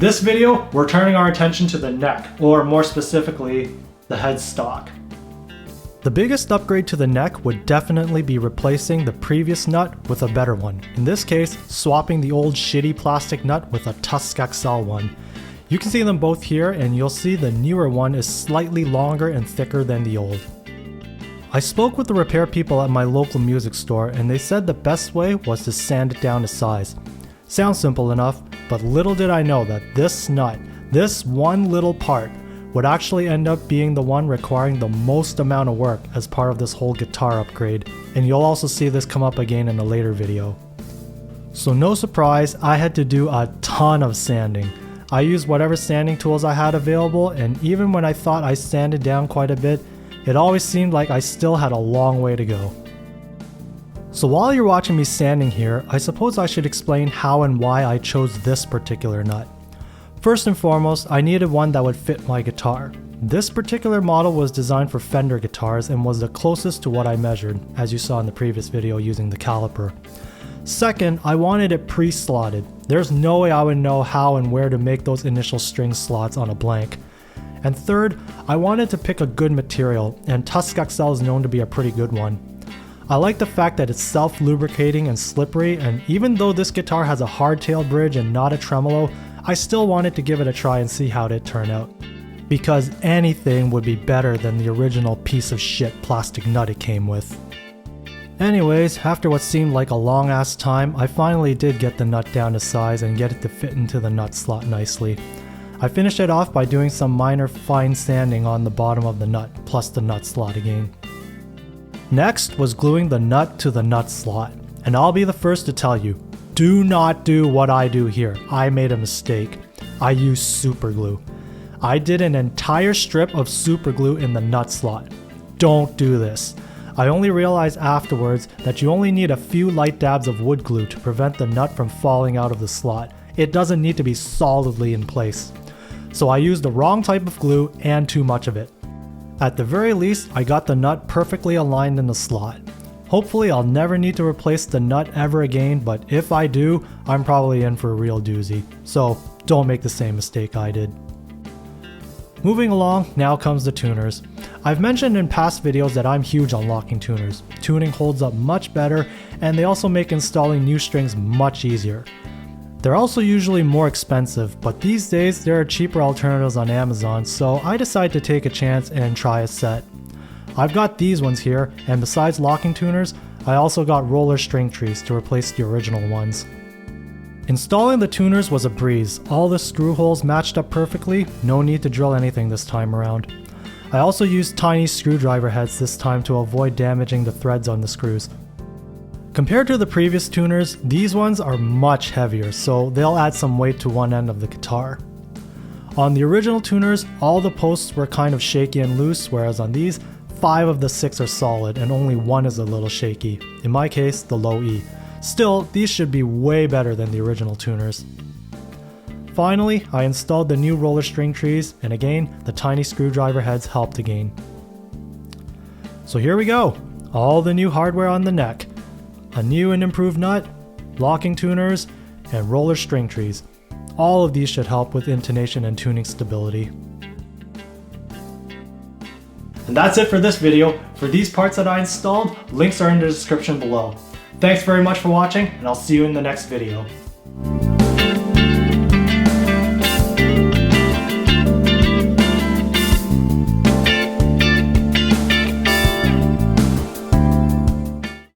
this video, we're turning our attention to the neck, or more specifically, the headstock. The biggest upgrade to the neck would definitely be replacing the previous nut with a better one. In this case, swapping the old shitty plastic nut with a Tusk XL one. You can see them both here, and you'll see the newer one is slightly longer and thicker than the old. I spoke with the repair people at my local music store, and they said the best way was to sand it down to size. Sounds simple enough, but little did I know that this nut, this one little part, would actually end up being the one requiring the most amount of work as part of this whole guitar upgrade, and you'll also see this come up again in a later video. So no surprise, I had to do a ton of sanding. I used whatever sanding tools I had available, and even when I thought I sanded down quite a bit, it always seemed like I still had a long way to go. So while you're watching me sanding here, I suppose I should explain how and why I chose this particular nut. First and foremost, I needed one that would fit my guitar. This particular model was designed for Fender guitars and was the closest to what I measured, as you saw in the previous video using the caliper. Second, I wanted it pre-slotted. There's no way I would know how and where to make those initial string slots on a blank. And third, I wanted to pick a good material, and Tusk XL is known to be a pretty good one. I like the fact that it's self-lubricating and slippery, and even though this guitar has a hardtail bridge and not a tremolo, I still wanted to give it a try and see how it'd turn out. Because anything would be better than the original piece of shit plastic nut it came with. Anyways, after what seemed like a long ass time, I finally did get the nut down to size and get it to fit into the nut slot nicely. I finished it off by doing some minor fine sanding on the bottom of the nut, plus the nut slot again. Next was gluing the nut to the nut slot, and I'll be the first to tell you, do not do what I do here. I made a mistake. I used super glue. I did an entire strip of super glue in the nut slot. Don't do this. I only realized afterwards that you only need a few light dabs of wood glue to prevent the nut from falling out of the slot. It doesn't need to be solidly in place. So I used the wrong type of glue and too much of it. At the very least, I got the nut perfectly aligned in the slot. Hopefully I'll never need to replace the nut ever again, but if I do, I'm probably in for a real doozy. So don't make the same mistake I did. Moving along, now comes the tuners. I've mentioned in past videos that I'm huge on locking tuners. Tuning holds up much better, and they also make installing new strings much easier. They're also usually more expensive, but these days there are cheaper alternatives on Amazon, so I decided to take a chance and try a set. I've got these ones here, and besides locking tuners, I also got roller string trees to replace the original ones. Installing the tuners was a breeze. All the screw holes matched up perfectly, no need to drill anything this time around. I also used tiny screwdriver heads this time to avoid damaging the threads on the screws. Compared to the previous tuners, these ones are much heavier, so they'll add some weight to one end of the guitar. On the original tuners, all the posts were kind of shaky and loose, whereas on these, 5 of the 6 are solid and only one is a little shaky. In my case, the low E. Still, these should be way better than the original tuners. Finally, I installed the new roller string trees, and again, the tiny screwdriver heads helped again. So here we go, all the new hardware on the neck. A new and improved nut, locking tuners, and roller string trees. All of these should help with intonation and tuning stability. And that's it for this video. For these parts that I installed, links are in the description below. Thanks very much for watching, and I'll see you in the next video.